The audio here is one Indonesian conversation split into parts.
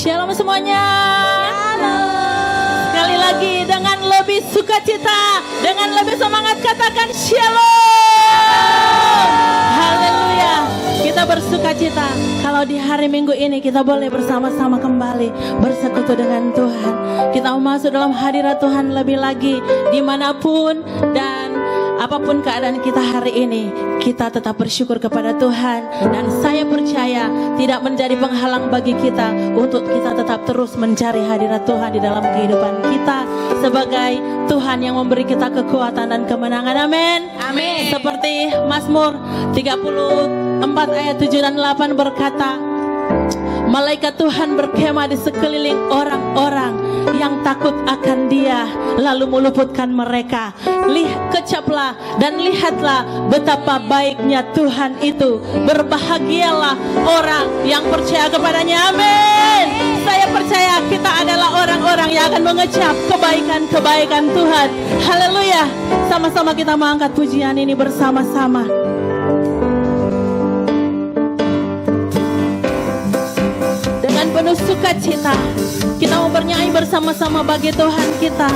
Shalom semuanya. Shalom. Sekali lagi dengan lebih sukacita, dengan lebih semangat katakan shalom. Haleluya. Kita bersukacita kalau di hari Minggu ini kita boleh bersama-sama kembali bersekutu dengan Tuhan. Kita mau masuk dalam hadirat Tuhan lebih lagi dimanapun dan apapun keadaan kita hari ini, kita tetap bersyukur kepada Tuhan. Dan saya percaya tidak menjadi penghalang bagi kita untuk kita tetap terus mencari hadirat Tuhan di dalam kehidupan kita, sebagai Tuhan yang memberi kita kekuatan dan kemenangan. Amin. Amin. Seperti Mazmur 34 ayat 7 dan 8 berkata, malaikat Tuhan berkemah di sekeliling orang-orang yang takut akan Dia, lalu meluputkan mereka. Kecaplah dan lihatlah betapa baiknya Tuhan itu. Berbahagialah orang yang percaya kepadanya. Amin. Saya percaya kita adalah orang-orang yang akan mengecap kebaikan-kebaikan Tuhan. Haleluya. Sama-sama kita mengangkat pujian ini bersama-sama. Penuh sukacita kita mau bernyanyi bersama-sama bagi Tuhan kita.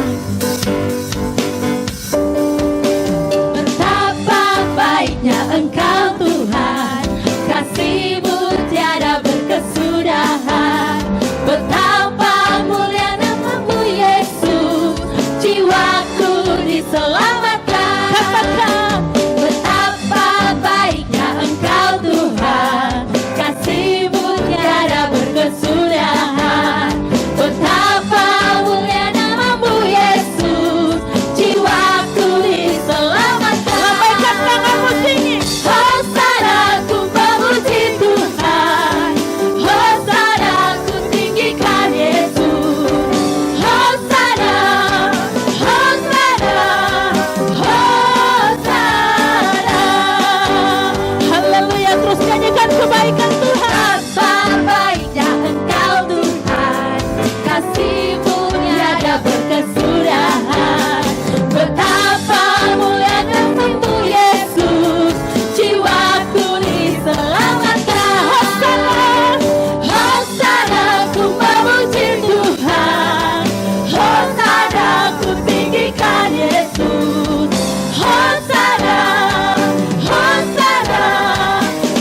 Betapa baiknya Engkau Tuhan, kasih-Mu tiada berkesudahan. Betapa mulia nama-Mu Yesus, jiwaku diselamatkan. Katakan, betapa baiknya Engkau Tuhan, kasih-Mu tiada berkesudahan. Betapa mulia nama-Mu Yesus, jiwaku diselamatkan. lambaikan tanganmu tinggi. Hosana ku memuji Tuhan, Hosana ku tinggikan Yesus. Hosana, Hosana, Hosana. Haleluya. Terus nyanyikan kebaikan Tuhan. Betapa baiknya Engkau Tuhan, kasih-Mu tiada berkesudahan. Betapa mulia nama-Mu Yesus, jiwaku diselamatkan. Hosana, Hosana ku memuji Tuhan, Hosana ku tinggikan Yesus. Hosana, Hosana,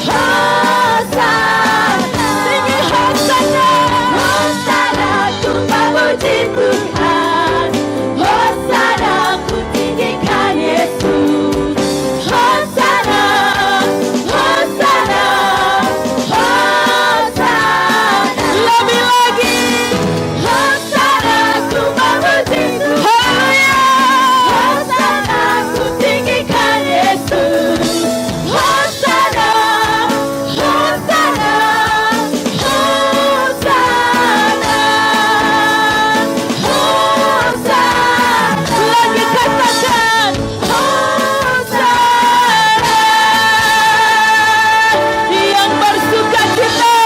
Hosana. Tinggi Hosana. Hosana ku memuji Tuhan, Hosana ku tinggikan Yesus. Hosana, Hosana, Hosana. Lebih lagi. Hosana ku memuji Tuhan, Hosana ku tinggikan Yesus. Hosana, Hosana, Hosana, Hosana. Lagi katakan, Hosana. yang bersukacita.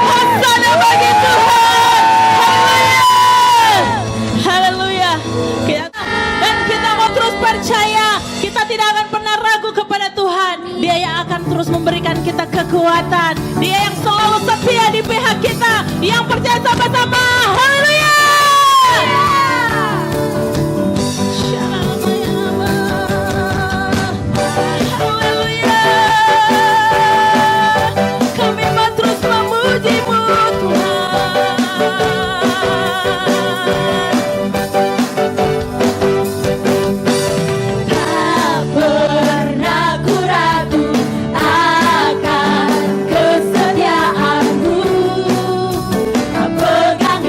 Hosana bagi Tuhan. Haleluya. Haleluya. Dan kita mau terus percaya, kita tidak akan pernah ragu kepada Tuhan. Dia yang akan terus memberikan kita kekuatan. Dia yang selalu setia di pihak kita, yang percaya sama-sama. Haleluya. Haleluya. Kami mau terus memuji-Mu Tuhan. Tak pernah ku ragu akan kesetiaan-Mu, tak pegang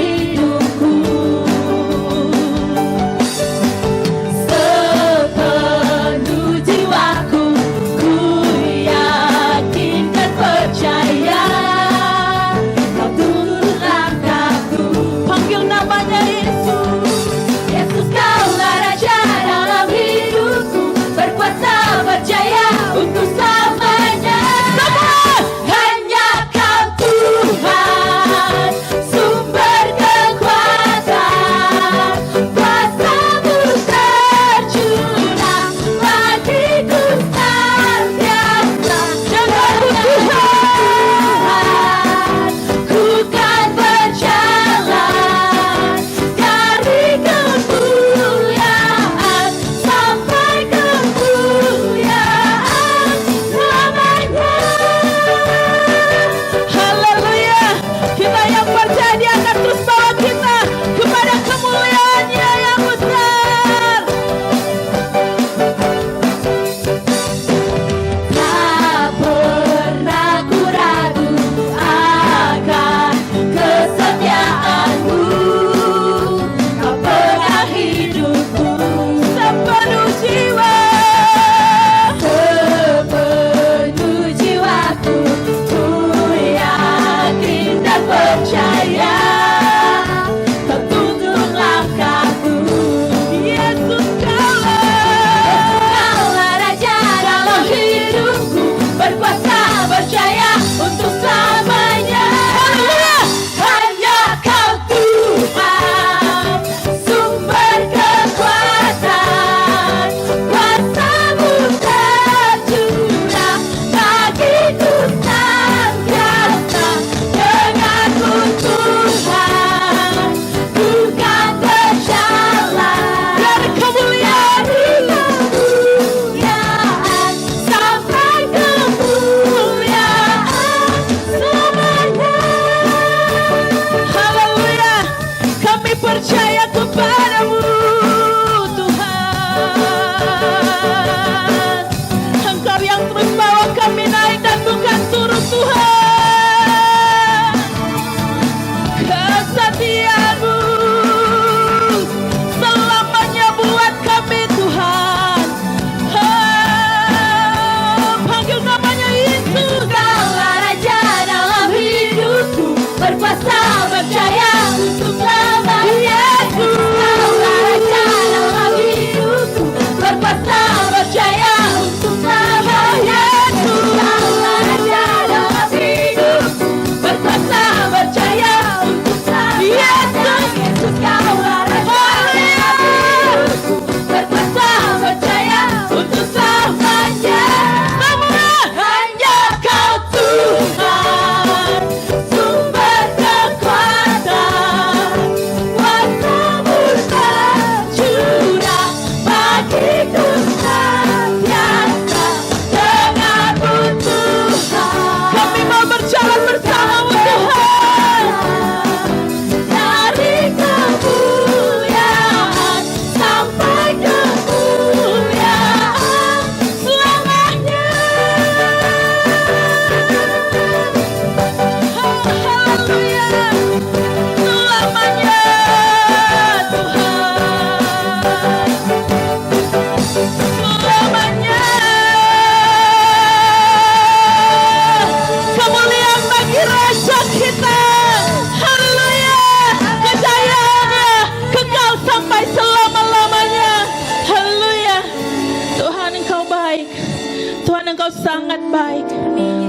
baik.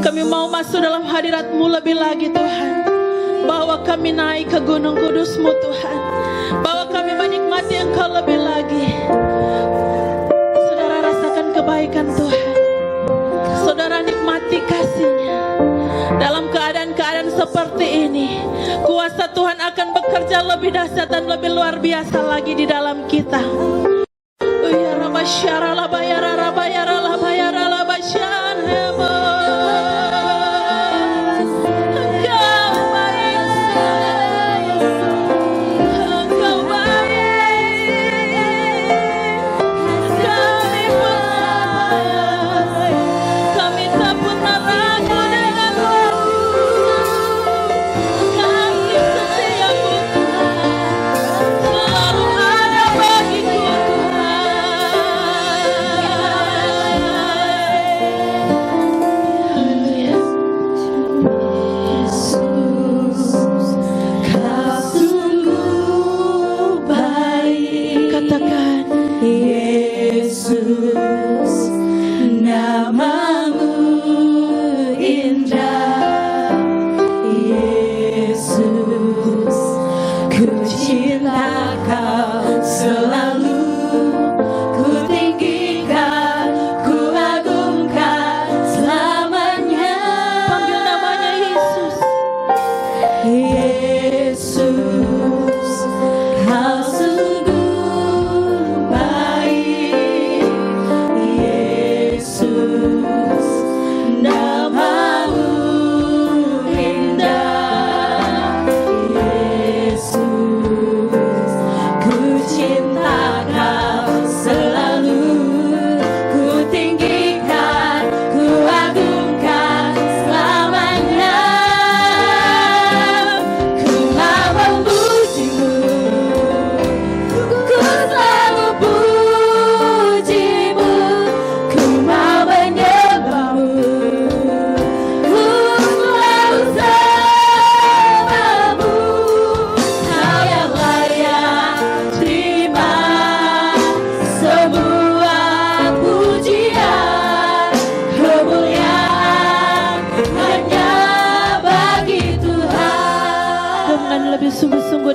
Kami mau masuk dalam hadirat-Mu lebih lagi Tuhan. Bawa kami naik ke gunung kudus-Mu Tuhan. Bawa kami menikmati Engkau lebih lagi. Saudara rasakan kebaikan Tuhan. Saudara nikmati kasih-Nya. Dalam keadaan-keadaan seperti ini, kuasa Tuhan akan bekerja lebih dahsyat dan lebih luar biasa lagi di dalam kita. Ya Rabasyara labayara rabayara labayara labasyara.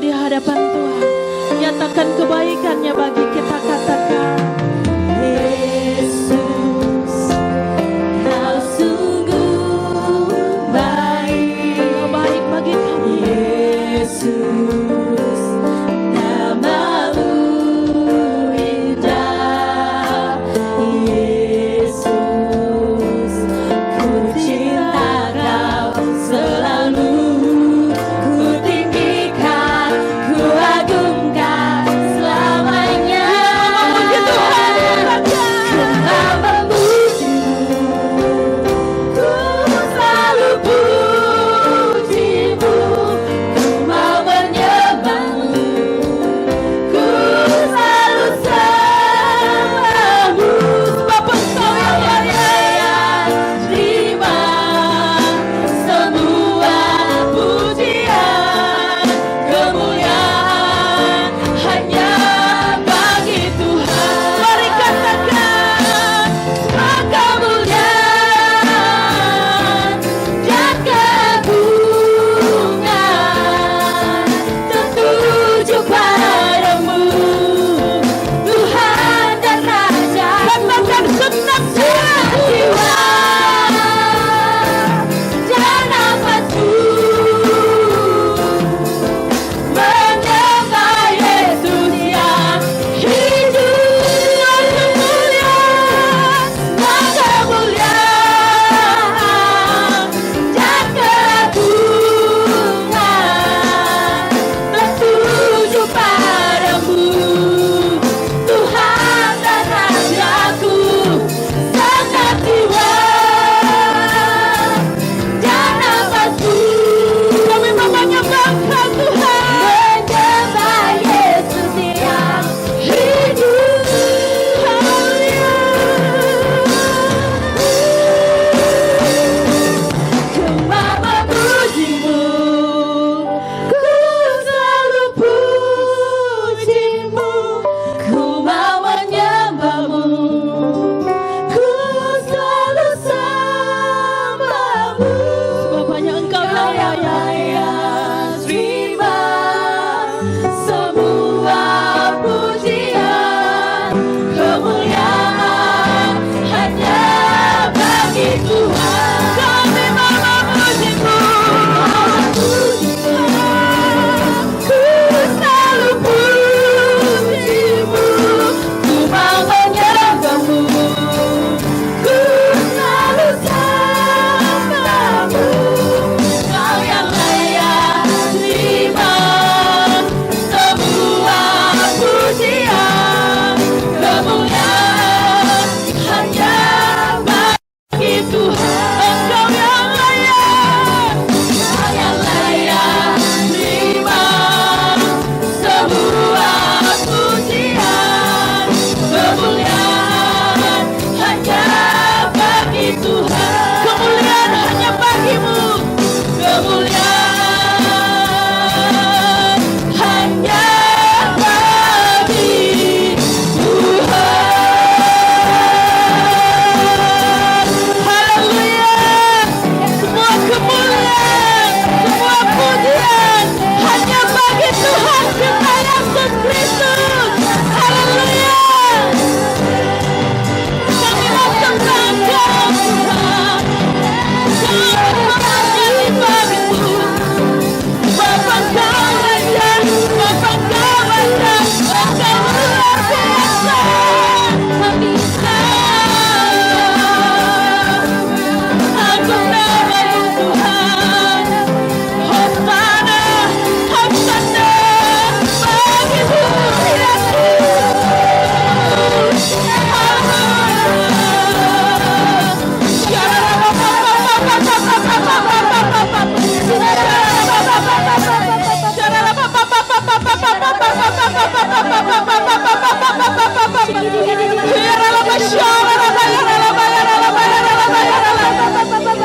Di hadapan Tuhan, nyatakan kebaikan-Nya bagi kita, katakan Yesus, Kau sungguh baik. Kau baik bagi kami Yesus, nama-Mu indah. Yesus, ku cinta Kau selalu. Ku agungkan selamanya.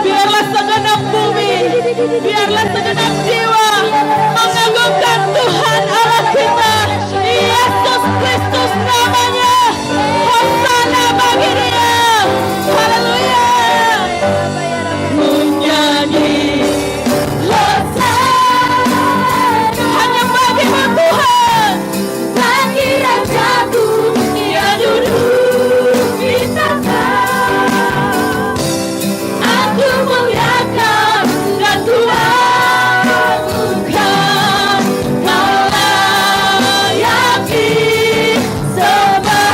Biarlah segenap bumi, biarlah segenap jiwa mengagungkan Tuhan Allah kita, Yesus Kristus namanya. Hosana bagi Dia. Haleluya. Menyanyi Hosana hanya bagi-Mu Tuhan. bagi Rajaku yang duduk di tahta. Aku muliakan dan Tuhankan, Kau layak disembah.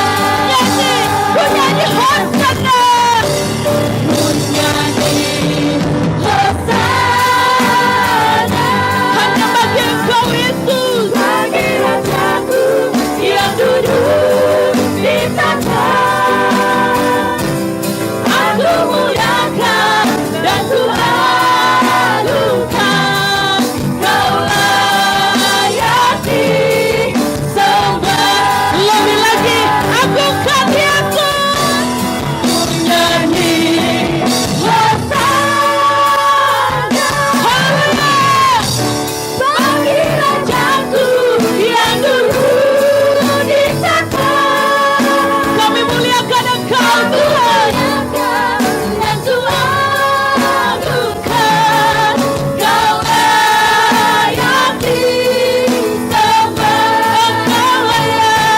Nyanyi, ku nyanyi Hosana. Menyanyi Hosana Hanya bagi Engkau Yesus. bagi Rajaku yang duduk di tahta. Aku muliakan dan Tuhankan, Kau layak disembah. Lebih lagi, agungkan Yesus. Menyanyi Hosana bagi Rajaku yang duduk di tahta. Kami muliakan Engkau Tuhan. Dan Tuhankan, Kau layak disembah. Kau layak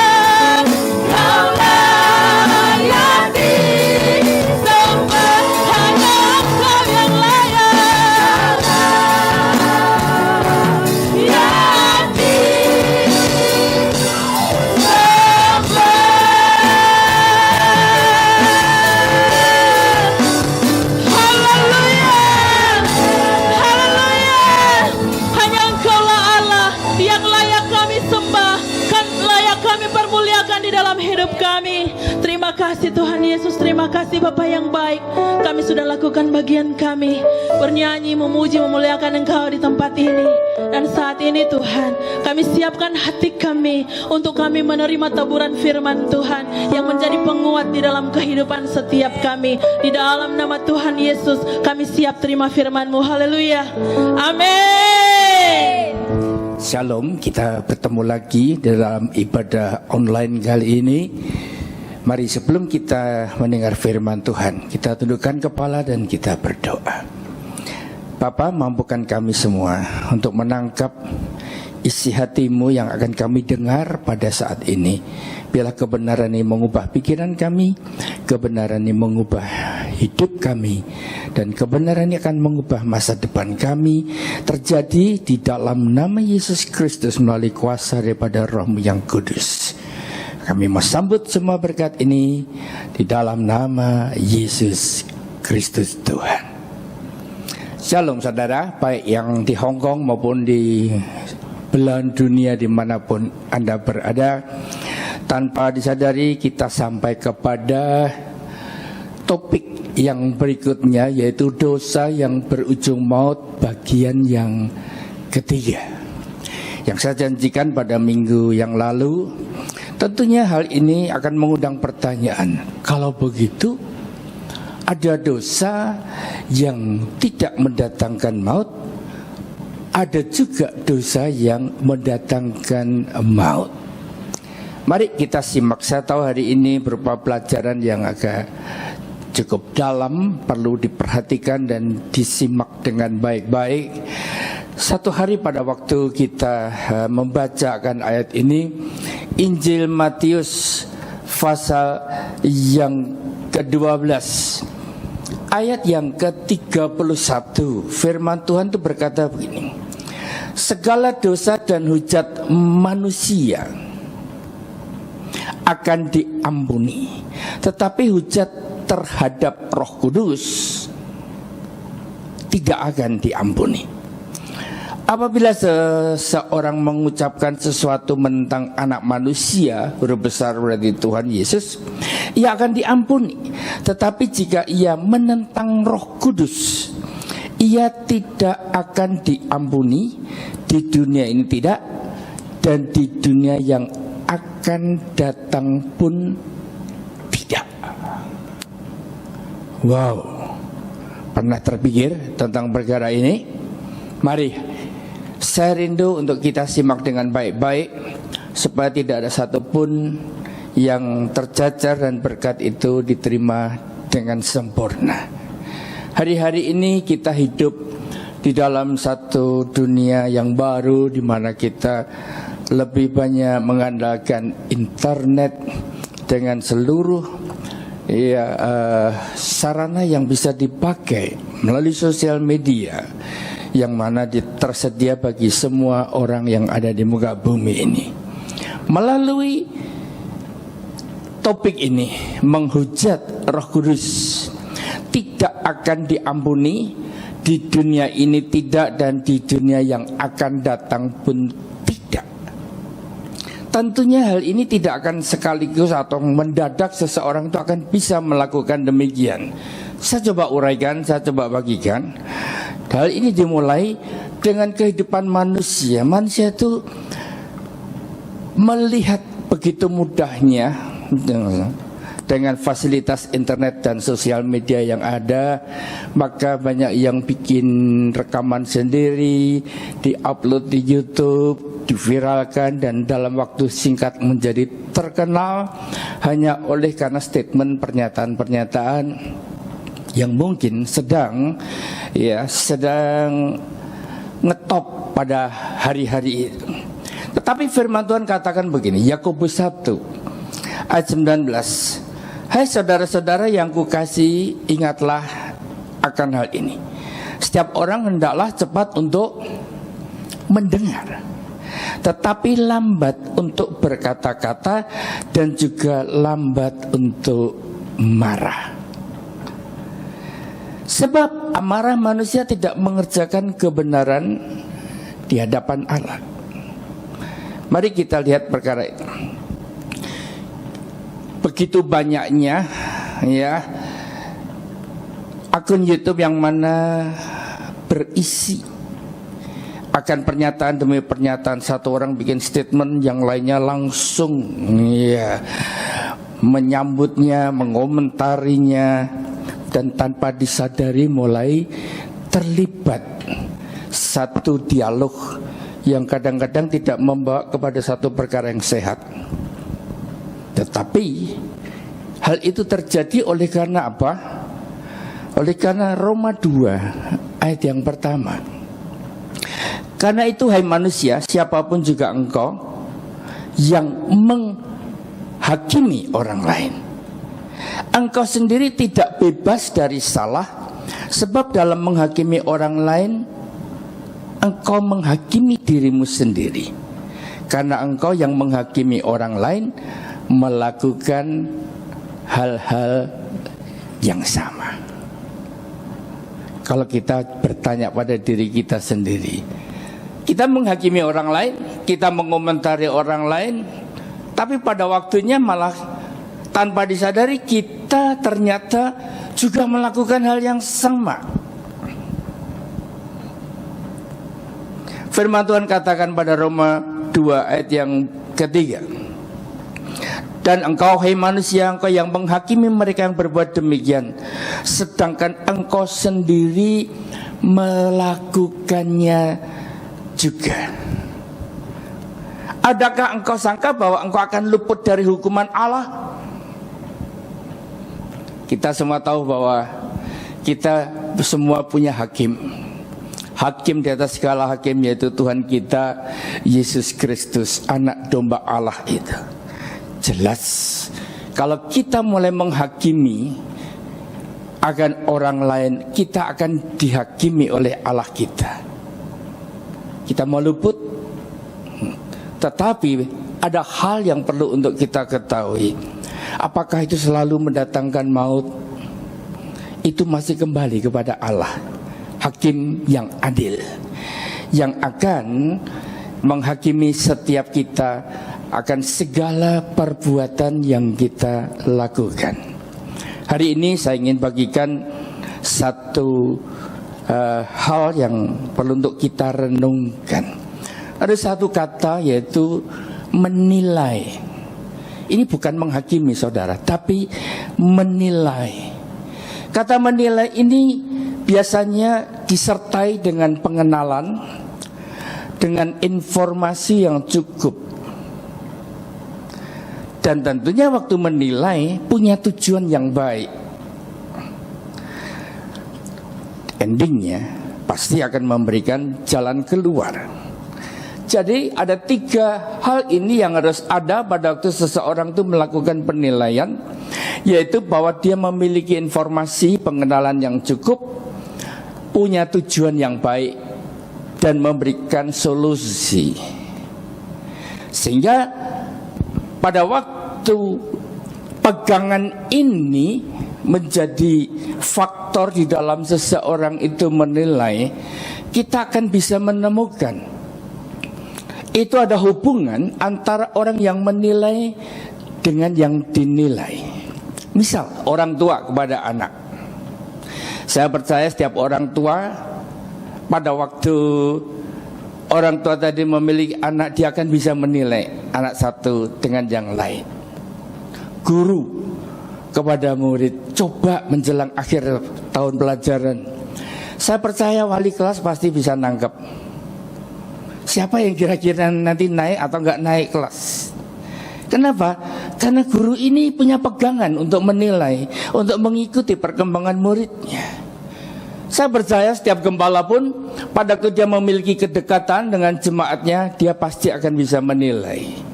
disembah. Hanya Engkau yang layak. Layak disembah. Haleluya. Haleluya. Hanya Engkaulah Allah yang layak kami sembah, kan layak kami permuliakan di dalam hidup kami. Terima kasih Tuhan Yesus, terima kasih Bapa yang baik. Kami sudah lakukan bagian kami, bernyanyi, memuji, memuliakan Engkau di tempat ini. Dan saat ini Tuhan, kami siapkan hati kami untuk kami menerima taburan firman Tuhan yang menjadi penguat di dalam kehidupan setiap kami. Di dalam nama Tuhan Yesus, kami siap terima firman-Mu. Haleluya. Amin. Shalom, kita bertemu lagi dalam ibadah online kali ini. Mari sebelum kita mendengar firman Tuhan, kita tundukkan kepala dan kita berdoa. Bapa, mampukan kami semua untuk menangkap isi hati-Mu yang akan kami dengar pada saat ini. Biarlah kebenaran ini mengubah pikiran kami, kebenaran ini mengubah hidup kami, dan kebenaran ini akan mengubah masa depan kami. Terjadi di dalam nama Yesus Kristus melalui kuasa daripada Roh-Mu yang kudus. Kami mau sambut semua berkat ini di dalam nama Yesus Kristus Tuhan. Shalom saudara, baik yang di Hong Kong maupun di belahan dunia dimanapun Anda berada. Tanpa disadari kita sampai kepada topik yang berikutnya, yaitu dosa yang berujung maut bagian yang ketiga. Yang saya janjikan pada minggu yang lalu, tentunya hal ini akan mengundang pertanyaan. Kalau begitu, ada dosa yang tidak mendatangkan maut, ada juga dosa yang mendatangkan maut. Mari kita simak. Saya tahu hari ini berupa pelajaran yang agak cukup dalam, perlu diperhatikan dan disimak dengan baik-baik. Satu hari pada waktu kita membacakan ayat ini, Injil Matius pasal yang ke-12 ayat yang ke-31, firman Tuhan itu berkata begini: segala dosa dan hujat manusia akan diampuni, tetapi hujat terhadap Roh Kudus tidak akan diampuni. Apabila seseorang mengucapkan sesuatu menentang anak manusia, huruf besar berarti Tuhan Yesus, ia akan diampuni. Tetapi jika ia menentang Roh Kudus, ia tidak akan diampuni, di dunia ini tidak, dan di dunia yang akan akan datang pun tidak. Wow, pernah terpikir tentang perkara ini? Mari, saya rindu untuk kita simak dengan baik-baik supaya tidak ada satupun yang tercacar dan berkat itu diterima dengan sempurna. Hari-hari ini kita hidup di dalam satu dunia yang baru di mana kita lebih banyak mengandalkan internet dengan seluruh sarana yang bisa dipakai melalui sosial media yang mana tersedia bagi semua orang yang ada di muka bumi ini. Melalui topik ini, menghujat Roh Kudus tidak akan diampuni di dunia ini tidak, dan di dunia yang akan datang pun tidak. Tentunya hal ini tidak akan sekaligus atau mendadak seseorang itu akan bisa melakukan demikian. Saya coba uraikan, saya coba bagikan. Hal ini dimulai dengan kehidupan manusia. Manusia itu melihat begitu mudahnya dengan fasilitas internet dan sosial media yang ada, maka banyak yang bikin rekaman sendiri, diupload di YouTube, diviralkan, dan dalam waktu singkat menjadi terkenal hanya oleh karena statement pernyataan-pernyataan yang mungkin sedang ngetop pada hari-hari itu. Tetapi firman Tuhan katakan begini, Yakobus 1 ayat 19, hai saudara-saudara yang kukasihi, ingatlah akan hal ini. Setiap orang hendaklah cepat untuk mendengar, tetapi lambat untuk berkata-kata, dan juga lambat untuk marah. Sebab amarah manusia tidak mengerjakan kebenaran di hadapan Allah. Mari kita lihat perkara itu. Begitu banyaknya akun YouTube yang mana berisi akan pernyataan demi pernyataan. Satu orang bikin statement, yang lainnya langsung menyambutnya, mengomentarinya, dan tanpa disadari mulai terlibat satu dialog yang kadang-kadang tidak membawa kepada satu perkara yang sehat. Tetapi hal itu terjadi oleh karena apa? Oleh karena Roma 2 ayat yang pertama. Karena itu hai manusia, siapapun juga engkau yang menghakimi orang lain, engkau sendiri tidak bebas dari salah, sebab dalam menghakimi orang lain engkau menghakimi dirimu sendiri. Karena engkau yang menghakimi orang lain melakukan hal-hal yang sama. Kalau kita bertanya pada diri kita sendiri, kita menghakimi orang lain, kita mengomentari orang lain, tapi pada waktunya malah tanpa disadari kita ternyata juga melakukan hal yang sama. Firman Tuhan katakan pada Roma 2 ayat yang ketiga, dan engkau hai manusia, engkau yang menghakimi mereka yang berbuat demikian, sedangkan engkau sendiri melakukannya juga. Adakah engkau sangka bahwa engkau akan luput dari hukuman Allah? Kita semua tahu bahwa kita semua punya hakim. Hakim di atas segala hakim, yaitu Tuhan kita Yesus Kristus, anak domba Allah itu. Jelas kalau kita mulai menghakimi akan orang lain, kita akan dihakimi oleh Allah kita. Kita mau luput? Tetapi ada hal yang perlu untuk kita ketahui. Apakah itu selalu mendatangkan maut? Itu masih kembali kepada Allah, hakim yang adil, yang akan menghakimi setiap kita akan segala perbuatan yang kita lakukan. Hari ini saya ingin bagikan satu hal yang perlu untuk kita renungkan. Ada satu kata, yaitu menilai. ini bukan menghakimi saudara, tapi menilai. Kata menilai ini biasanya disertai dengan pengenalan, dengan informasi yang cukup. Dan tentunya waktu menilai punya tujuan yang baik. Endingnya pasti akan memberikan jalan keluar. Jadi ada 3 hal ini yang harus ada pada waktu seseorang itu melakukan penilaian, yaitu bahwa dia memiliki informasi pengenalan yang cukup, punya tujuan yang baik, dan memberikan solusi. Sehingga pada waktu pegangan ini menjadi faktor di dalam seseorang itu menilai, kita akan bisa menemukan itu ada hubungan antara orang yang menilai dengan yang dinilai. Misal orang tua kepada anak. Saya percaya setiap orang tua pada waktu orang tua tadi memiliki anak, dia akan bisa menilai anak satu dengan yang lain. Guru kepada murid, coba menjelang akhir tahun pelajaran, saya percaya wali kelas pasti bisa nangkep siapa yang kira-kira nanti naik atau enggak naik kelas. Kenapa? Karena guru ini punya pegangan untuk menilai, untuk mengikuti perkembangan muridnya. Saya percaya setiap gembala pun pada waktu dia memiliki kedekatan dengan jemaatnya, dia pasti akan bisa menilai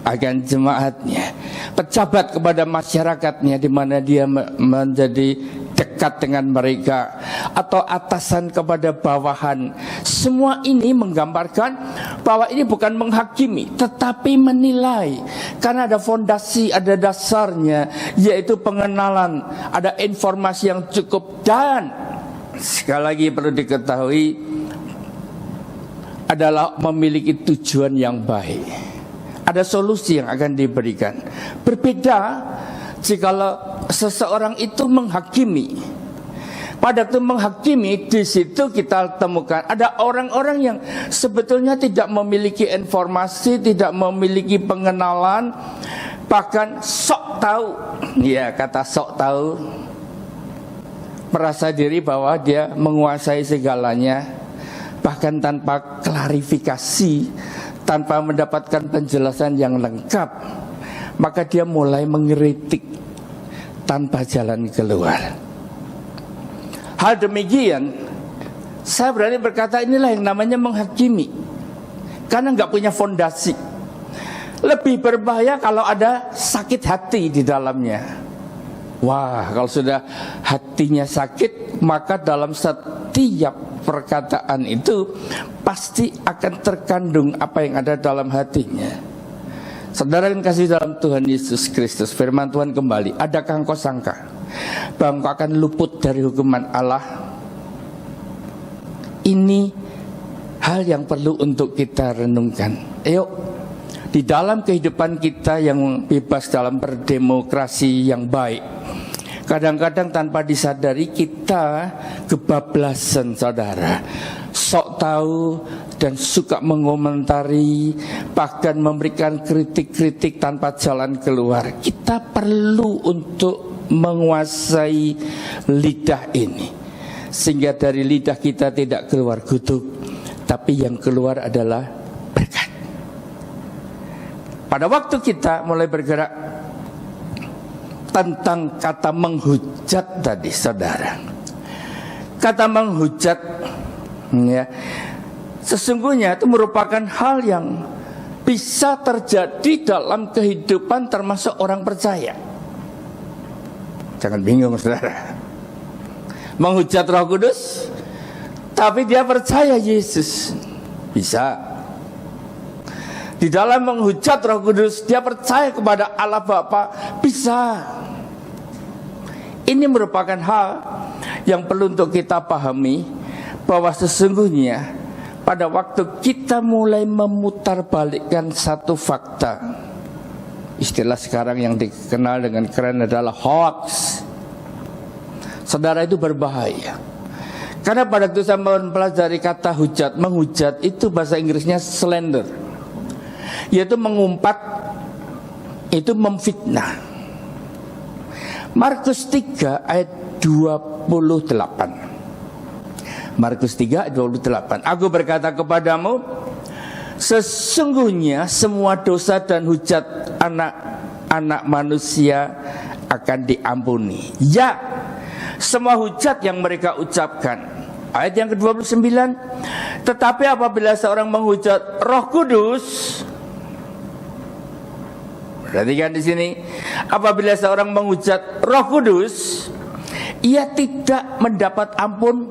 akan jemaatnya. Pejabat kepada masyarakatnya di mana dia menjadi dekat dengan mereka, atau atasan kepada bawahan. Semua ini menggambarkan bahwa ini bukan menghakimi tetapi menilai, karena ada fondasi, ada dasarnya, yaitu pengenalan, ada informasi yang cukup. Dan sekali lagi perlu diketahui adalah memiliki tujuan yang baik, ada solusi yang akan diberikan. Berbeda jikalau seseorang itu menghakimi. Pada waktu menghakimi, di situ kita temukan ada orang-orang yang sebetulnya tidak memiliki informasi, tidak memiliki pengenalan, bahkan sok tahu. Ya, kata sok tahu, merasa diri bahwa dia menguasai segalanya, bahkan tanpa klarifikasi, tanpa mendapatkan penjelasan yang lengkap, maka dia mulai mengkritik tanpa jalan keluar. Hal demikian, saya berani berkata inilah yang namanya menghakimi, karena nggak punya fondasi. Lebih berbahaya kalau ada sakit hati di dalamnya. Wah, kalau sudah hatinya sakit, maka dalam setiap perkataan itu pasti akan terkandung apa yang ada dalam hatinya. Saudara yang kasih dalam Tuhan Yesus Kristus, firman Tuhan kembali, adakah engkau sangka bahwa engkau akan luput dari hukuman Allah? Ini hal yang perlu untuk kita renungkan. Ayo, di dalam kehidupan kita yang bebas dalam berdemokrasi yang baik, kadang-kadang tanpa disadari kita kebablasan, saudara. Sok tahu dan suka mengomentari, bahkan memberikan kritik-kritik tanpa jalan keluar. Kita perlu untuk menguasai lidah ini, sehingga dari lidah kita tidak keluar kutuk, tapi yang keluar adalah berkat. Pada waktu kita mulai bergerak tentang kata menghujat tadi, saudara, kata menghujat, ya, sesungguhnya itu merupakan hal yang bisa terjadi dalam kehidupan termasuk orang percaya. Jangan bingung, saudara. Menghujat Roh Kudus, tapi dia percaya Yesus. Bisa. Di dalam menghujat Roh Kudus, dia percaya kepada Allah Bapa. Bisa. Ini merupakan hal yang perlu untuk kita pahami, bahwa sesungguhnya pada waktu kita mulai memutarbalikkan satu fakta, istilah sekarang yang dikenal dengan keren adalah hoax, saudara, itu berbahaya. Karena pada waktu saya mempelajari kata hujat, menghujat itu bahasa Inggrisnya slander, yaitu mengumpat itu memfitnah. Markus 3 ayat 28. Markus 3 ayat 28. Aku berkata kepadamu, sesungguhnya semua dosa dan hujat anak manusia akan diampuni. Ya, semua hujat yang mereka ucapkan. Ayat yang ke-29. Tetapi apabila seorang menghujat Roh Kudus, perhatikan di sini, apabila seorang menghujat Roh Kudus, ia tidak mendapat ampun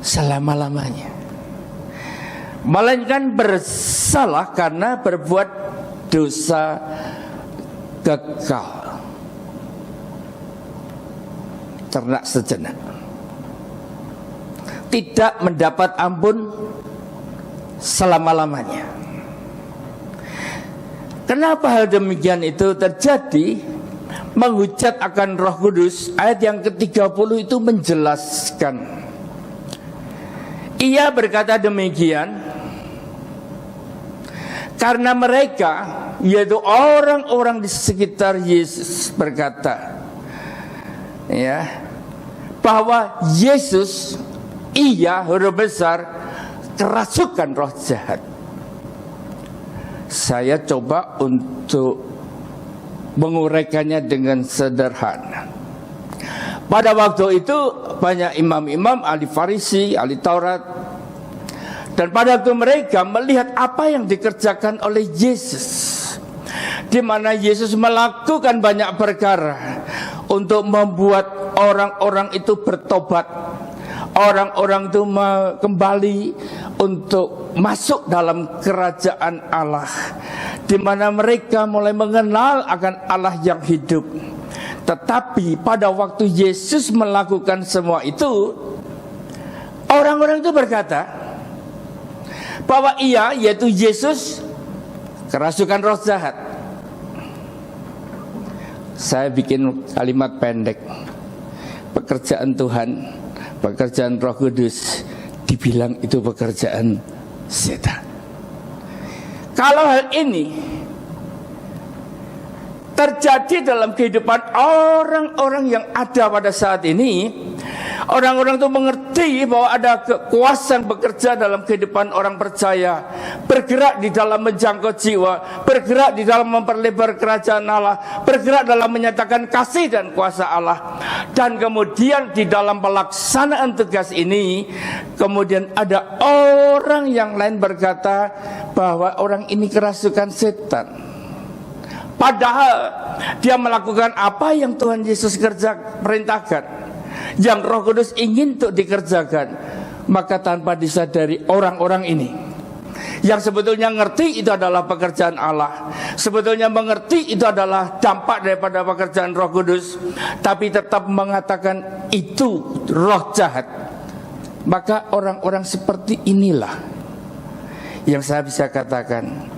selama-lamanya, melainkan bersalah karena berbuat dosa kekal. Ternak sejenak, tidak mendapat ampun selama-lamanya. Kenapa hal demikian itu terjadi? Menghujat akan Roh Kudus, ayat yang ke-30 itu menjelaskan. Ia berkata demikian karena mereka, yaitu orang-orang di sekitar Yesus, berkata, ya, bahwa Yesus, ia huruf besar, kerasukan roh jahat. Saya coba untuk menguraikannya dengan sederhana. Pada waktu itu banyak imam-imam, ahli Farisi, ahli Taurat, dan pada waktu mereka melihat apa yang dikerjakan oleh Yesus, di mana Yesus melakukan banyak perkara untuk membuat orang-orang itu bertobat, orang-orang itu kembali untuk masuk dalam kerajaan Allah, di mana mereka mulai mengenal akan Allah yang hidup. Tetapi pada waktu Yesus melakukan semua itu, orang-orang itu berkata bahwa ia, yaitu Yesus, kerasukan roh jahat. Saya bikin kalimat pendek. Pekerjaan Tuhan, pekerjaan Roh Kudus, dibilang itu pekerjaan setan. Kalau hal ini terjadi dalam kehidupan orang-orang yang ada pada saat ini, orang-orang itu mengerti bahwa ada kekuasaan bekerja dalam kehidupan orang percaya, bergerak di dalam menjangkau jiwa, bergerak di dalam memperlebar kerajaan Allah, bergerak dalam menyatakan kasih dan kuasa Allah. Dan kemudian di dalam pelaksanaan tugas ini, kemudian ada orang yang lain berkata bahwa orang ini kerasukan setan, padahal dia melakukan apa yang Tuhan Yesus perintahkan, yang Roh Kudus ingin untuk dikerjakan. Maka tanpa disadari orang-orang ini, yang sebetulnya ngerti itu adalah pekerjaan Allah, sebetulnya mengerti itu adalah dampak daripada pekerjaan Roh Kudus, tapi tetap mengatakan itu roh jahat. Maka orang-orang seperti inilah yang saya bisa katakan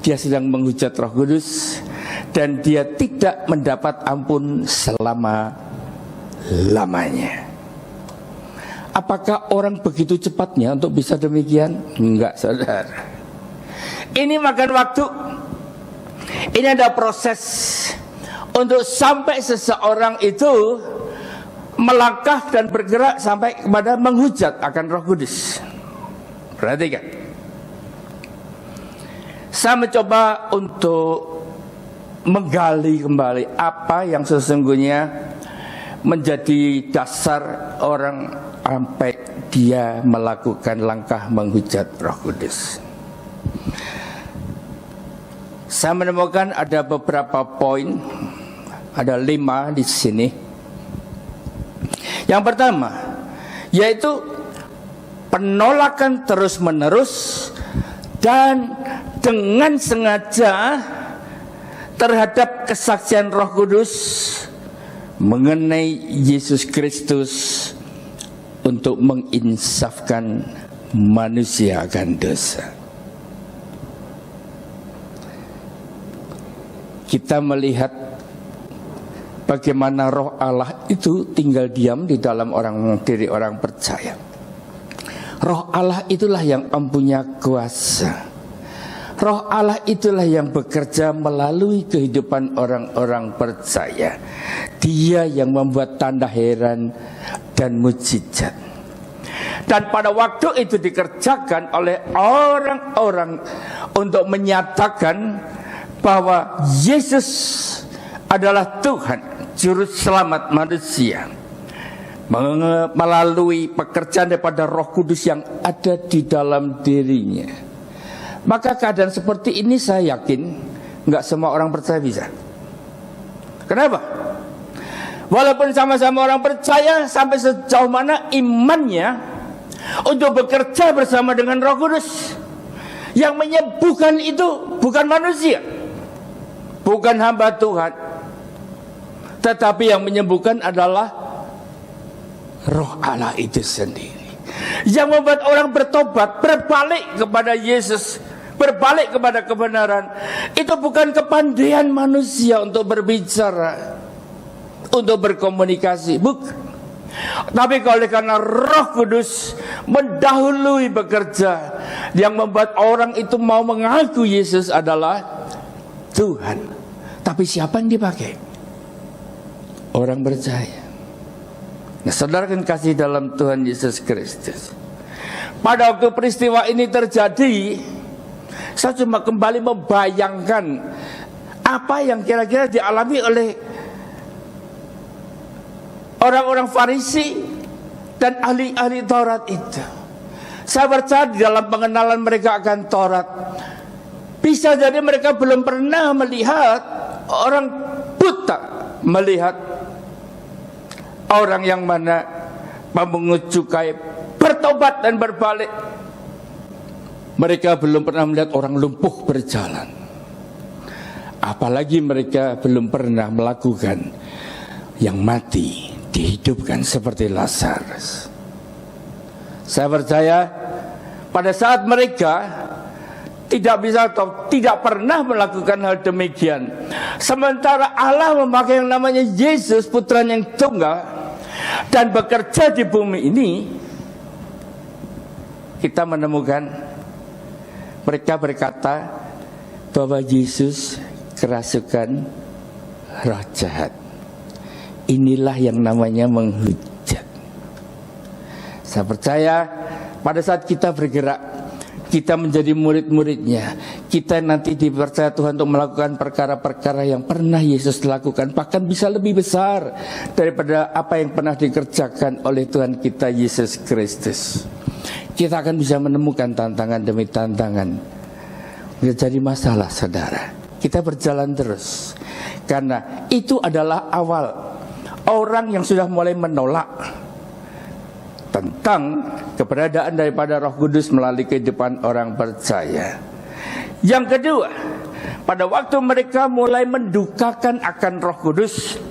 dia sedang menghujat Roh Kudus, dan dia tidak mendapat ampun selama-lamanya. Apakah orang begitu cepatnya untuk bisa demikian? Enggak, saudara. Ini makan waktu. Ini ada proses untuk sampai seseorang itu melangkah dan bergerak sampai kepada menghujat akan Roh Kudus. Perhatikan. Saya mencoba untuk menggali kembali apa yang sesungguhnya menjadi dasar orang sampai dia melakukan langkah menghujat Roh Kudus. Saya menemukan ada beberapa poin, ada 5 di sini. Yang pertama, yaitu penolakan terus-menerus dan dengan sengaja terhadap kesaksian Roh Kudus mengenai Yesus Kristus untuk menginsafkan manusia akan dosa. Kita melihat bagaimana Roh Allah itu tinggal diam di dalam diri orang percaya. Roh Allah itulah yang mempunyai kuasa. Roh Allah itulah yang bekerja melalui kehidupan orang-orang percaya. Dia yang membuat tanda heran dan mukjizat. Dan pada waktu itu dikerjakan oleh orang-orang untuk menyatakan bahwa Yesus adalah Tuhan, Juru Selamat manusia, melalui pekerjaan daripada Roh Kudus yang ada di dalam dirinya. Maka keadaan seperti ini saya yakin nggak semua orang percaya bisa. Kenapa? Walaupun sama-sama orang percaya, sampai sejauh mana imannya untuk bekerja bersama dengan Roh Kudus. Yang menyembuhkan itu bukan manusia, bukan hamba Tuhan, tetapi yang menyembuhkan adalah Roh Allah itu sendiri, yang membuat orang bertobat, berbalik kepada Yesus, berbalik kepada kebenaran. Itu bukan kepandaian manusia untuk berbicara, untuk berkomunikasi, bukan. Tapi oleh karena Roh Kudus mendahului bekerja, yang membuat orang itu mau mengaku Yesus adalah Tuhan. Tapi siapa yang dipakai? Orang percaya. Nah, saudara kan kasih dalam Tuhan Yesus Kristus. Pada waktu peristiwa ini terjadi, saya cuma kembali membayangkan apa yang kira-kira dialami oleh orang-orang Farisi dan ahli-ahli Taurat itu. Saya percaya di dalam pengenalan mereka akan Taurat, bisa jadi mereka belum pernah melihat orang buta melihat orang yang mana memungut cukai bertobat dan berbalik. Mereka belum pernah melihat orang lumpuh berjalan. Apalagi mereka belum pernah melakukan yang mati dihidupkan seperti Lazarus. Saya percaya pada saat mereka tidak bisa atau tidak pernah melakukan hal demikian, sementara Allah memakai yang namanya Yesus, Putra yang tunggal, dan bekerja di bumi ini, kita menemukan mereka berkata bahwa Yesus kerasukan roh jahat. Inilah yang namanya menghujat. Saya percaya pada saat kita bergerak, kita menjadi murid-muridnya, kita nanti dipercaya Tuhan untuk melakukan perkara-perkara yang pernah Yesus lakukan, bahkan bisa lebih besar daripada apa yang pernah dikerjakan oleh Tuhan kita Yesus Kristus. Kita akan bisa menemukan tantangan demi tantangan. Jadi masalah, saudara, kita berjalan terus, karena itu adalah awal. Orang yang sudah mulai menolak tentang keberadaan daripada Roh Kudus melalui kehidupan orang percaya. Yang kedua, pada waktu mereka mulai mendukakan akan Roh Kudus,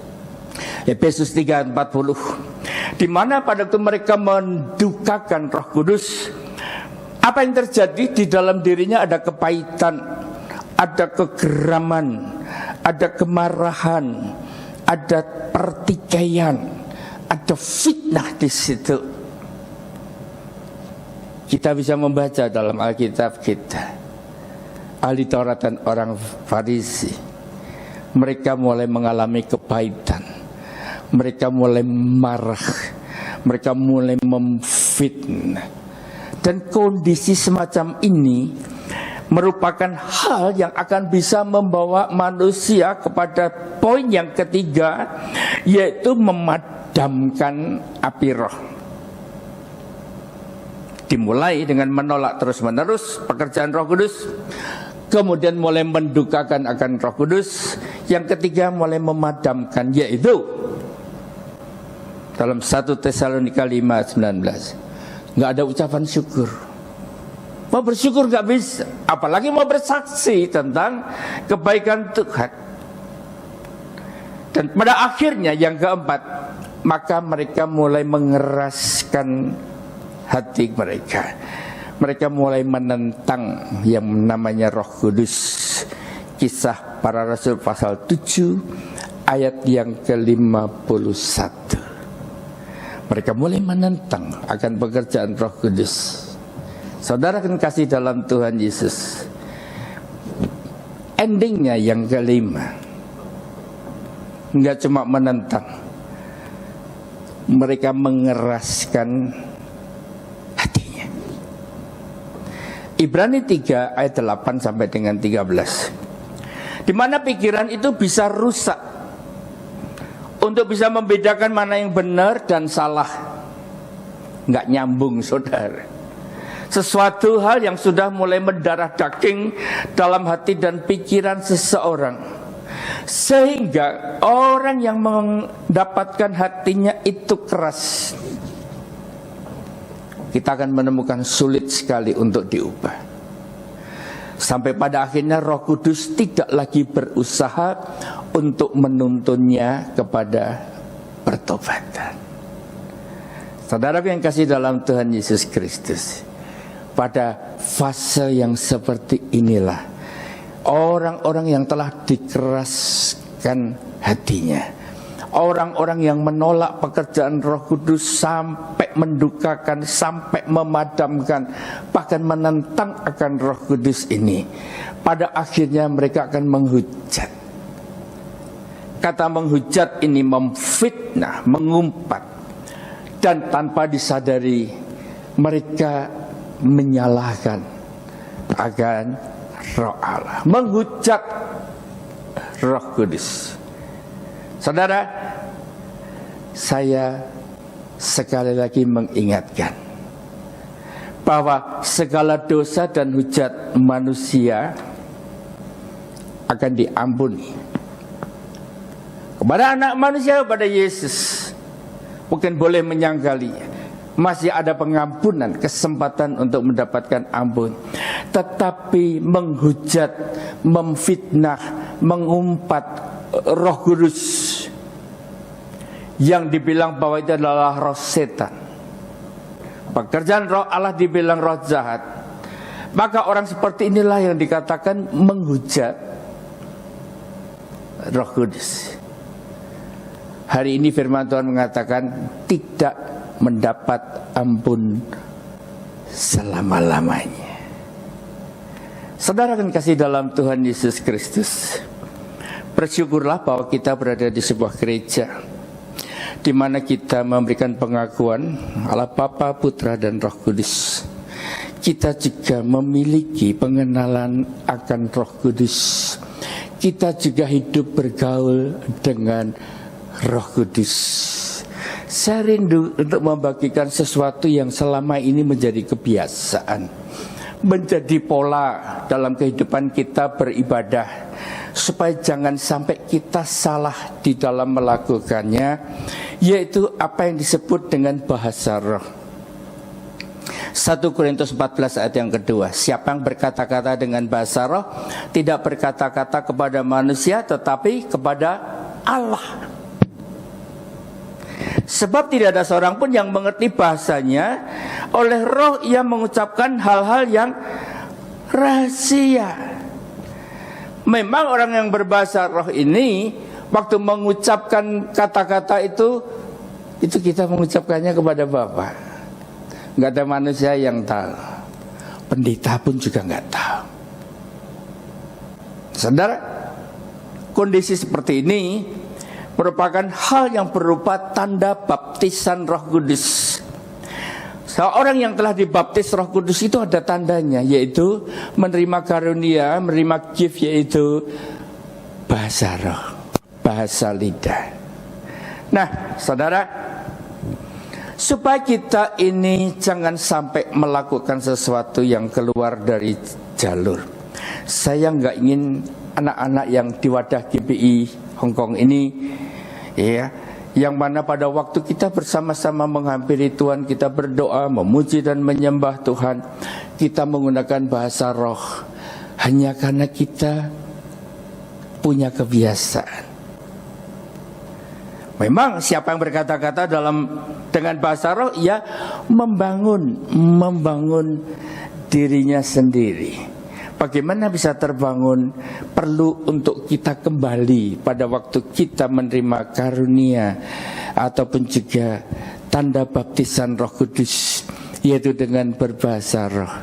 Efesus 3:40, di mana pada waktu mereka mendukakan Roh Kudus, apa yang terjadi? Di dalam dirinya ada kepahitan, ada kegeraman, ada kemarahan, ada pertikaian, ada fitnah di situ. Kita bisa membaca dalam Alkitab kita, ahli Taurat dan orang Farisi, mereka mulai mengalami kepahitan, mereka mulai marah, mereka mulai memfitnah. Dan kondisi semacam ini merupakan hal yang akan bisa membawa manusia kepada poin yang ketiga, yaitu memadamkan api roh. Dimulai dengan menolak terus-menerus pekerjaan Roh Kudus, kemudian mulai mendukakan akan Roh Kudus, yang ketiga mulai memadamkan, yaitu dalam 1 Tesalonika 5:19, nggak ada ucapan syukur. Mau bersyukur gak bisa, apalagi mau bersaksi tentang kebaikan Tuhan. Dan pada akhirnya yang keempat, maka mereka mulai mengeraskan hati mereka. Mereka mulai menentang yang namanya Roh Kudus. Kisah Para Rasul pasal 7 ayat yang ke-51. Mereka mulai menentang akan pekerjaan Roh Kudus. Saudara kan kasih dalam Tuhan Yesus, endingnya yang kelima, enggak cuma menentang, mereka mengeraskan hatinya. Ibrani 3 ayat 8 sampai dengan 13, di mana pikiran itu bisa rusak untuk bisa membedakan mana yang benar dan salah. Enggak nyambung, saudara. Sesuatu hal yang sudah mulai mendarah daging dalam hati dan pikiran seseorang, sehingga orang yang mendapatkan hatinya itu keras, kita akan menemukan sulit sekali untuk diubah. Sampai pada akhirnya Roh Kudus tidak lagi berusaha untuk menuntunnya kepada pertobatan. Saudaraku yang kasih dalam Tuhan Yesus Kristus, pada fase yang seperti inilah orang-orang yang telah dikeraskan hatinya, orang-orang yang menolak pekerjaan Roh Kudus sampai mendukakan, sampai memadamkan, bahkan menentang akan Roh Kudus ini, pada akhirnya mereka akan menghujat. Kata menghujat ini memfitnah, mengumpat, dan tanpa disadari mereka menyalahkan akan Roh Allah, menghujat Roh Kudus. Saudara, saya sekali lagi mengingatkan bahwa segala dosa dan hujat manusia akan diampuni kepada anak manusia, kepada Yesus. Mungkin boleh menyangkali masih ada pengampunan, kesempatan untuk mendapatkan ampun. Tetapi menghujat, memfitnah, mengumpat Roh Kudus yang dibilang bahwa itu adalah roh setan, pekerjaan Roh Allah dibilang roh jahat, maka orang seperti inilah yang dikatakan menghujat Roh Kudus. Hari ini firman Tuhan mengatakan tidak mendapat ampun selama-lamanya. Saudara kan kasih dalam Tuhan Yesus Kristus, bersyukurlah bahwa kita berada di sebuah gereja di mana kita memberikan pengakuan Allah Bapa, Putra dan Roh Kudus. Kita juga memiliki pengenalan akan Roh Kudus. Kita juga hidup bergaul dengan Roh Kudus. Saya rindu untuk membagikan sesuatu yang selama ini menjadi kebiasaan, menjadi pola dalam kehidupan kita beribadah, supaya jangan sampai kita salah di dalam melakukannya, yaitu apa yang disebut dengan bahasa roh. 1 Korintus 14 ayat yang kedua, siapa yang berkata-kata dengan bahasa roh tidak berkata-kata kepada manusia tetapi kepada Allah. Sebab tidak ada seorang pun yang mengerti bahasanya, oleh roh ia mengucapkan hal-hal yang rahasia. Memang orang yang berbahasa roh ini waktu mengucapkan kata-kata itu kita mengucapkannya kepada Bapa. Enggak ada manusia yang tahu. Pendeta pun juga enggak tahu. Saudara, kondisi seperti ini merupakan hal yang berupa tanda baptisan Roh Kudus. Seorang yang telah dibaptis Roh Kudus itu ada tandanya, yaitu menerima karunia, menerima gift, yaitu bahasa roh, bahasa lidah. Nah, saudara, supaya kita ini jangan sampai melakukan sesuatu yang keluar dari jalur, saya nggak ingin anak-anak yang di wadah GPI Hongkong ini, ya, yang mana pada waktu kita bersama-sama menghampiri Tuhan, kita berdoa, memuji dan menyembah Tuhan, kita menggunakan bahasa roh hanya karena kita punya kebiasaan. Memang siapa yang berkata-kata dengan bahasa roh, ia membangun dirinya sendiri. Bagaimana bisa terbangun? Perlu untuk kita kembali pada waktu kita menerima karunia ataupun juga tanda baptisan Roh Kudus, yaitu dengan berbahasa roh.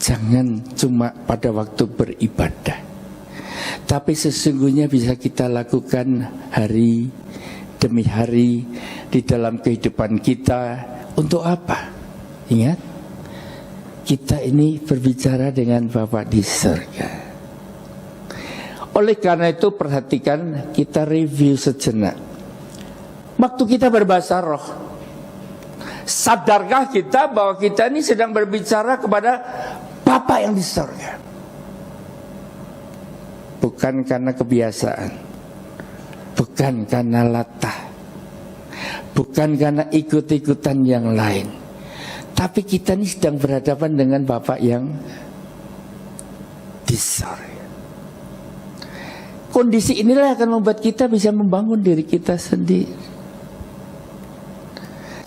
jangan cuma pada waktu beribadah, tapi sesungguhnya bisa kita lakukan hari demi hari di dalam kehidupan kita. Untuk apa? Ingat, kita ini berbicara dengan Bapa di surga. Oleh karena itu perhatikan, kita review sejenak. Waktu kita berbahasa roh, sadarkah kita bahwa kita ini sedang berbicara kepada Bapa yang di surga? Bukan karena kebiasaan, bukan karena latah, bukan karena ikut-ikutan yang lain, tapi kita ini sedang berhadapan dengan Bapa yang di surga. Kondisi inilah akan membuat kita bisa membangun diri kita sendiri,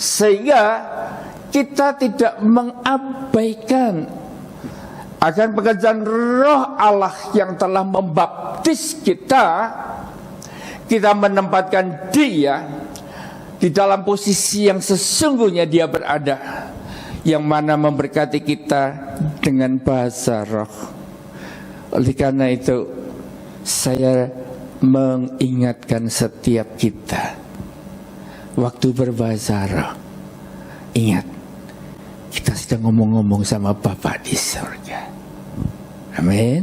sehingga kita tidak mengabaikan akan pekerjaan Roh Allah yang telah membaptis kita. Kita menempatkan Dia di dalam posisi yang sesungguhnya Dia berada, yang mana memberkati kita dengan bahasa roh. Oleh karena itu, saya mengingatkan setiap kita, waktu berbahasa roh, ingat, kita sedang ngomong-ngomong sama Bapa di surga. Amin.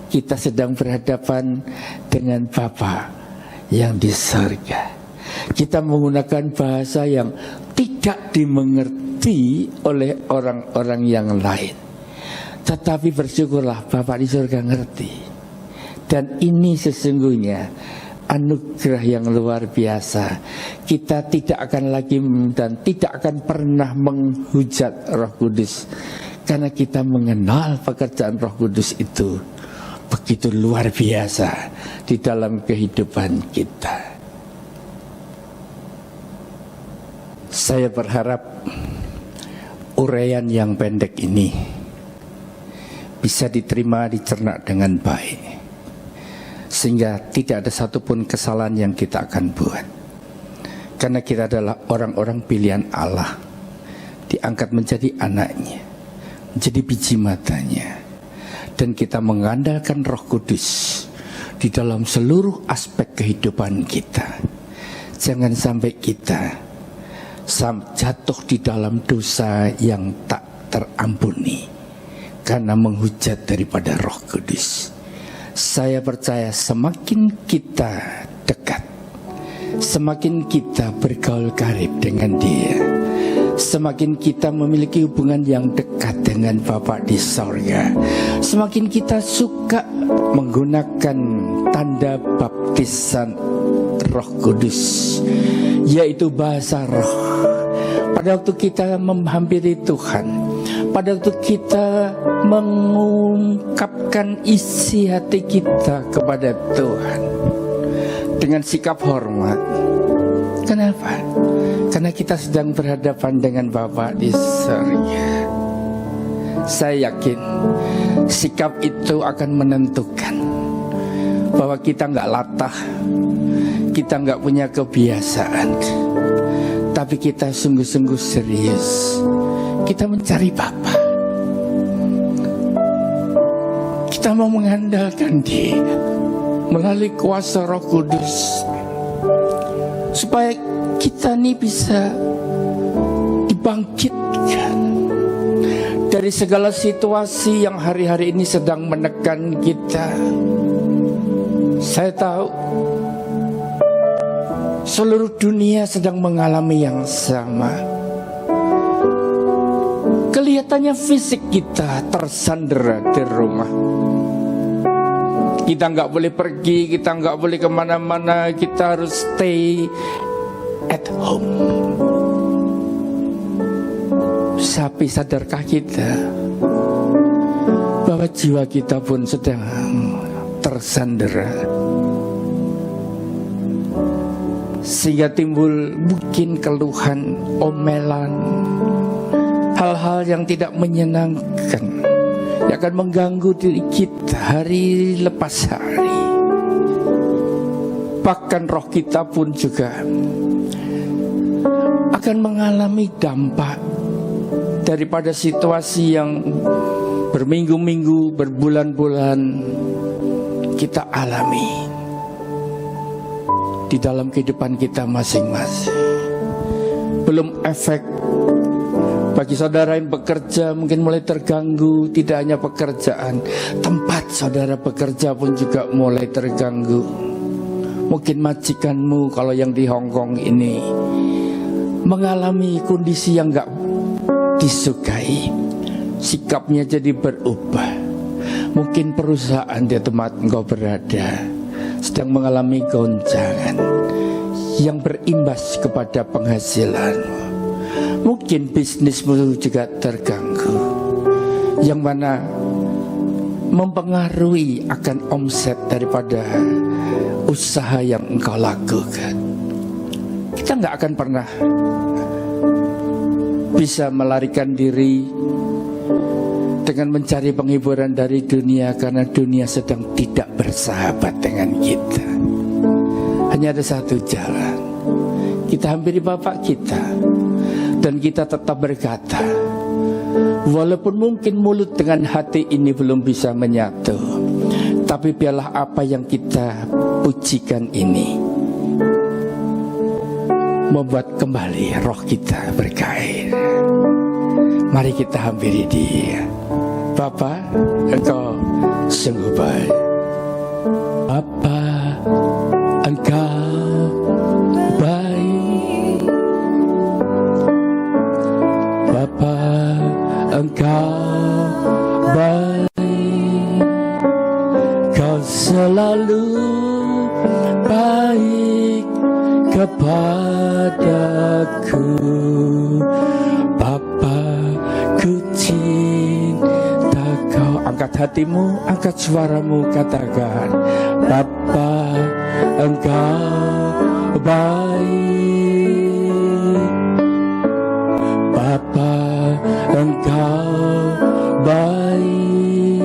Kita sedang berhadapan dengan Bapa yang di surga. Kita menggunakan bahasa yang tidak dimengerti oleh orang-orang yang lain, tetapi bersyukurlah Bapa di surga ngerti. Dan ini sesungguhnya anugerah yang luar biasa. Kita tidak akan lagi dan tidak akan pernah menghujat Roh Kudus, karena kita mengenal pekerjaan Roh Kudus itu begitu luar biasa di dalam kehidupan kita. Saya berharap uraian yang pendek ini bisa diterima, dicerna dengan baik, sehingga tidak ada satupun kesalahan yang kita akan buat. Karena kita adalah orang-orang pilihan Allah, diangkat menjadi anaknya, menjadi biji matanya. Dan kita mengandalkan Roh Kudus di dalam seluruh aspek kehidupan kita. Jangan sampai kita jatuh di dalam dosa yang tak terampuni karena menghujat daripada Roh Kudus. Saya percaya semakin kita dekat, semakin kita bergaul karib dengan Dia, semakin kita memiliki hubungan yang dekat dengan Bapa di surga, semakin kita suka menggunakan tanda baptisan Roh Kudus, yaitu bahasa roh. Pada waktu kita menghampiri Tuhan, pada waktu kita mengungkapkan isi hati kita kepada Tuhan dengan sikap hormat. Kenapa? Karena kita sedang berhadapan dengan Bapa di surga. Saya yakin sikap itu akan menentukan bahwa kita nggak latah, kita nggak punya kebiasaan, tapi kita sungguh-sungguh serius. Kita mencari Bapa, kita mau mengandalkan Dia melalui kuasa Roh Kudus, supaya kita ini bisa dibangkitkan dari segala situasi yang hari-hari ini sedang menekan kita. Saya tahu seluruh dunia sedang mengalami yang sama. Kelihatannya fisik kita tersandera di rumah. Kita nggak boleh pergi, kita nggak boleh kemana-mana, kita harus stay at home. Tapi sadarkah kita bahwa jiwa kita pun sedang tersandera, sehingga timbul mungkin keluhan, omelan, hal-hal yang tidak menyenangkan, yang akan mengganggu diri kita hari lepas hari. Bahkan roh kita pun juga akan mengalami dampak daripada situasi yang berminggu-minggu, berbulan-bulan kita alami di dalam kehidupan kita masing-masing. Belum efek bagi saudara yang bekerja mungkin mulai terganggu, tidak hanya pekerjaan, tempat saudara bekerja pun juga mulai terganggu. Mungkin majikanmu kalau yang di Hong Kong ini mengalami kondisi yang gak disukai, sikapnya jadi berubah. Mungkin perusahaan di tempat engkau berada sedang mengalami goncangan yang berimbas kepada penghasilanmu. Mungkin bisnismu juga terganggu, yang mana mempengaruhi akan omset daripada usaha yang engkau lakukan. Kita nggak akan pernah bisa melarikan diri dengan mencari penghiburan dari dunia, karena dunia sedang tidak bersahabat dengan kita. Hanya ada satu jalan, kita hampiri Bapa kita dan kita tetap berkata, walaupun mungkin mulut dengan hati ini belum bisa menyatu, tapi biarlah apa yang kita pujikan ini membuat kembali roh kita bergairah. Mari kita hampiri Dia. Bapa, Engkau sungguh baik. Bapa, Engkau baik. Bapa, Engkau baik. Kau selalu baik kepadaku. Bapa, ku cinta Kau. Angkat hatimu, angkat suaramu, katakan, Bapa, Engkau baik. Bapa, Engkau baik.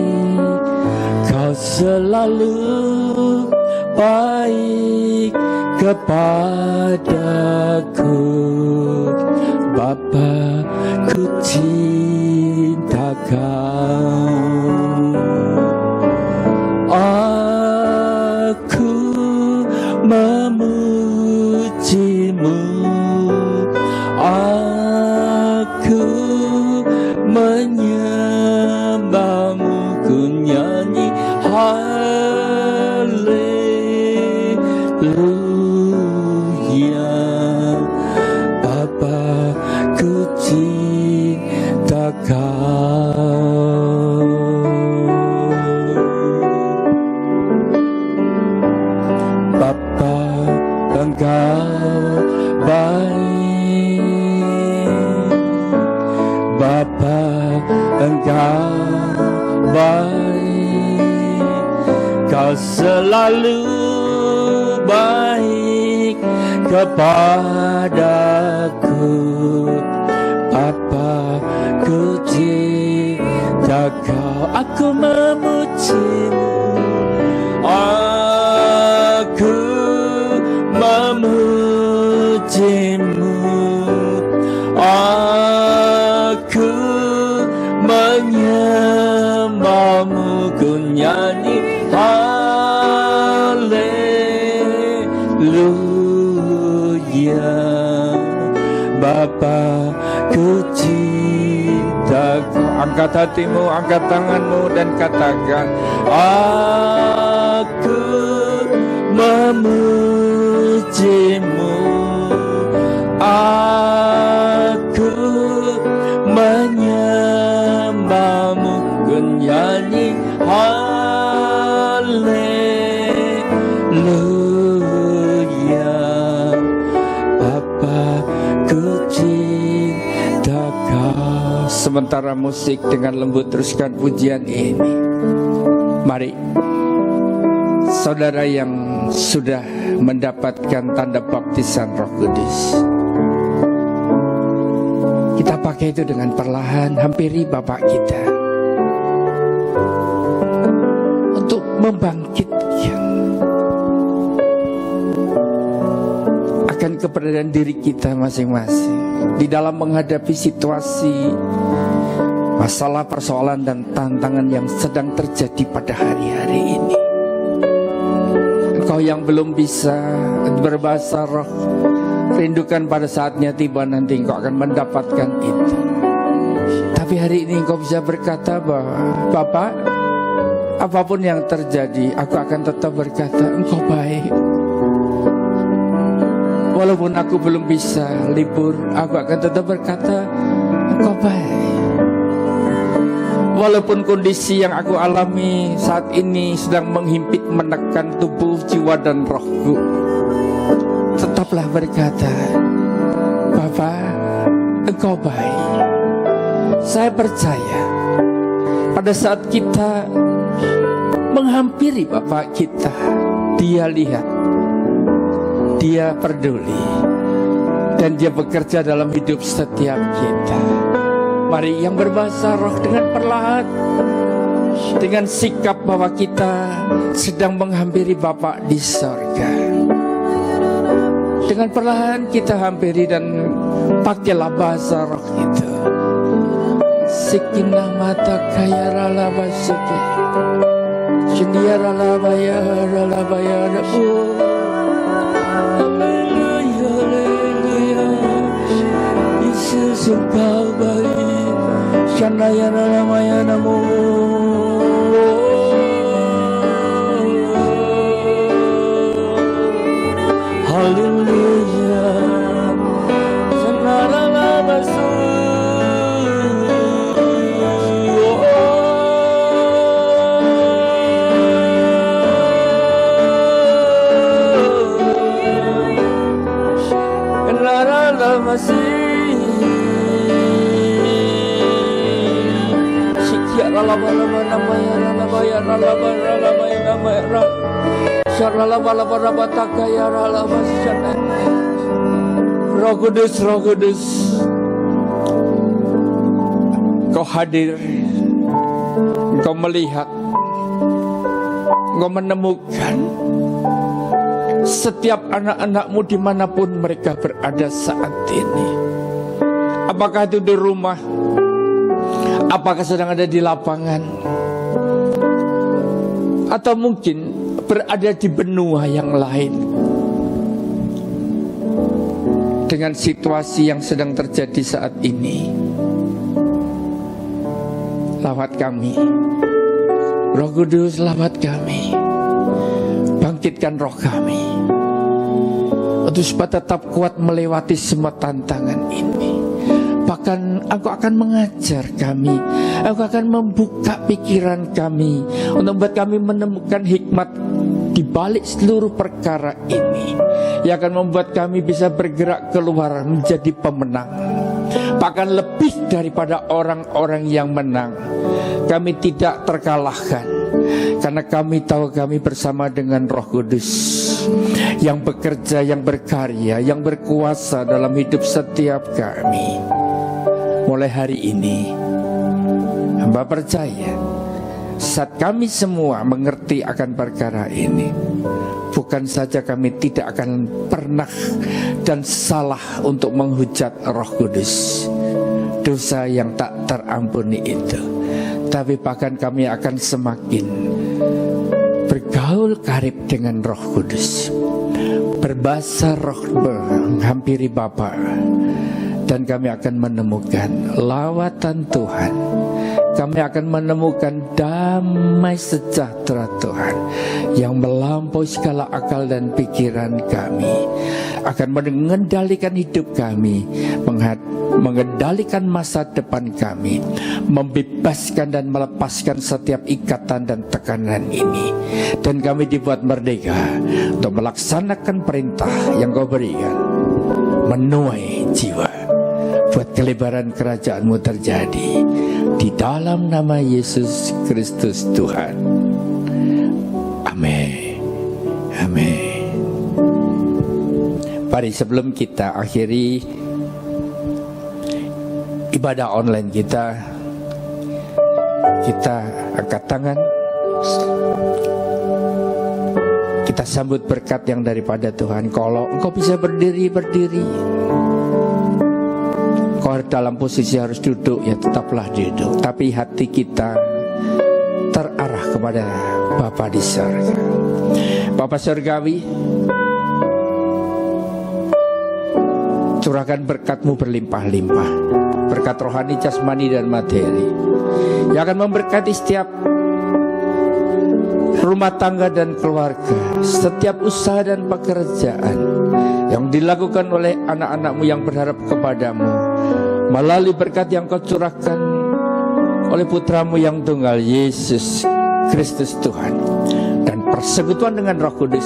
Kau selalu baik kepadaku. Bapa, ku cinta Kau. Aku memujimu, aku menyembahmu, ku nyanyi haleluya. Bapa, ku cinta Kau. Bapa, Engkau baik. Bapa, Engkau baik. Kau selalu baik kepadaku. Bapa, ku cinta Kau. Aku memujimu, aku memujimu, aku menyembahmu, ku nyanyi haleluya. Bapa, ku cinta Kau. Angkat hatimu, angkat tanganmu dan katakan, aku memujimu, aku menyembahmu, ku nyanyi haleluya. Bapa, ku cinta Kau. Sementara musik dengan lembut teruskan pujian ini. Mari saudara yang sudah mendapatkan tanda baptisan Roh Kudus, kita pakai itu dengan perlahan, hampiri Bapak kita untuk membangkitkan akan keberadaan diri kita masing-masing. di dalam menghadapi situasi, masalah, persoalan, dan tantangan yang sedang terjadi pada hari-hari ini. Engkau yang belum bisa berbahasa roh, rindukan pada saatnya tiba nanti engkau akan mendapatkan itu. Tapi hari ini engkau bisa berkata bahwa Bapak, apapun yang terjadi, aku akan tetap berkata engkau baik. Walaupun aku belum bisa libur, aku akan tetap berkata engkau baik. Walaupun kondisi yang aku alami saat ini sedang menghimpit menekan tubuh, jiwa, dan rohku, tetaplah berkata, Bapa, engkau baik. Saya percaya pada saat kita menghampiri Bapa kita, Dia lihat, Dia peduli, dan Dia bekerja dalam hidup setiap kita. Mari yang berbahasa roh dengan perlahan, dengan sikap bahwa kita sedang menghampiri Bapa di sorga. Dengan perlahan kita hampiri dan pakailah bahasa roh itu. Sikinah mata kaya rala basike, Shindia rala baya rabu. Haleluya, haleluya, Yesus engkau baik. Shanaya rala maya namu. Haleluya, Sanarala basu. Masih Sikia ralaba nama ya ralaba ya ralaba ralaba ya nama ya ralaba syaralaba ralaba ralaba takaya ralaba syaralaba. Roh Kudus, Roh Kudus, Kau hadir, Kau melihat, Kau menemukan setiap anak-anak-Mu dimanapun mereka berada saat ini. Apakah itu di rumah, apakah sedang ada di lapangan, atau mungkin berada di benua yang lain, dengan situasi yang sedang terjadi saat ini. Lawat kami, Roh Kudus, lawat kami, bangkitkan roh kami untuk supaya tetap kuat melewati semua tantangan ini. Bahkan Engkau akan mengajar kami, Engkau akan membuka pikiran kami untuk membuat kami menemukan hikmat di balik seluruh perkara ini, yang akan membuat kami bisa bergerak keluar menjadi pemenang, bahkan lebih daripada orang-orang yang menang. Kami tidak terkalahkan karena kami tahu kami bersama dengan Roh Kudus yang bekerja, yang berkarya, yang berkuasa dalam hidup setiap kami. Mulai hari ini hamba percaya saat kami semua mengerti akan perkara ini, bukan saja kami tidak akan pernah dan salah untuk menghujat Roh Kudus, dosa yang tak terampuni itu, tapi bahkan kami akan semakin bergaul karib dengan Roh Kudus, berbahasa roh, menghampiri Bapa, dan kami akan menemukan lawatan Tuhan. Kami akan menemukan damai sejahtera Tuhan yang melampaui segala akal dan pikiran kami, akan mengendalikan hidup kami, mengendalikan masa depan kami, membebaskan dan melepaskan setiap ikatan dan tekanan ini. Dan kami dibuat merdeka untuk melaksanakan perintah yang Kau berikan, menuai jiwa, buat kelebaran kerajaan-Mu terjadi di dalam nama Yesus Kristus Tuhan. Amin. Amin. Mari sebelum kita akhiri ibadah online kita angkat tangan, kita sambut berkat yang daripada Tuhan. Kalau engkau bisa berdiri, engkau dalam posisi harus duduk, ya tetaplah duduk. Tapi hati kita terarah kepada Bapa di surga. Bapa surgawi, curahkan berkat-Mu berlimpah-limpah, berkat rohani, jasmani, dan materi, yang akan memberkati setiap rumah tangga dan keluarga, setiap usaha dan pekerjaan yang dilakukan oleh anak-anak-Mu yang berharap kepadamu, melalui berkat yang Kau curahkan oleh Putra-Mu yang tunggal, Yesus Kristus Tuhan, dan persekutuan dengan Roh Kudus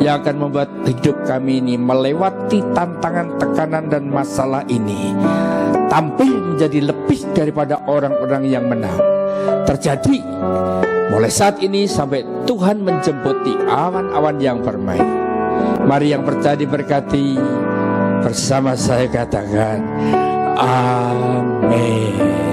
yang akan membuat hidup kami ini melewati tantangan, tekanan, dan masalah ini, tampil menjadi lebih daripada orang-orang yang menang. Terjadi mulai saat ini sampai Tuhan menjemput di awan-awan yang permai. Mari yang percaya diberkati, bersama saya katakan amin.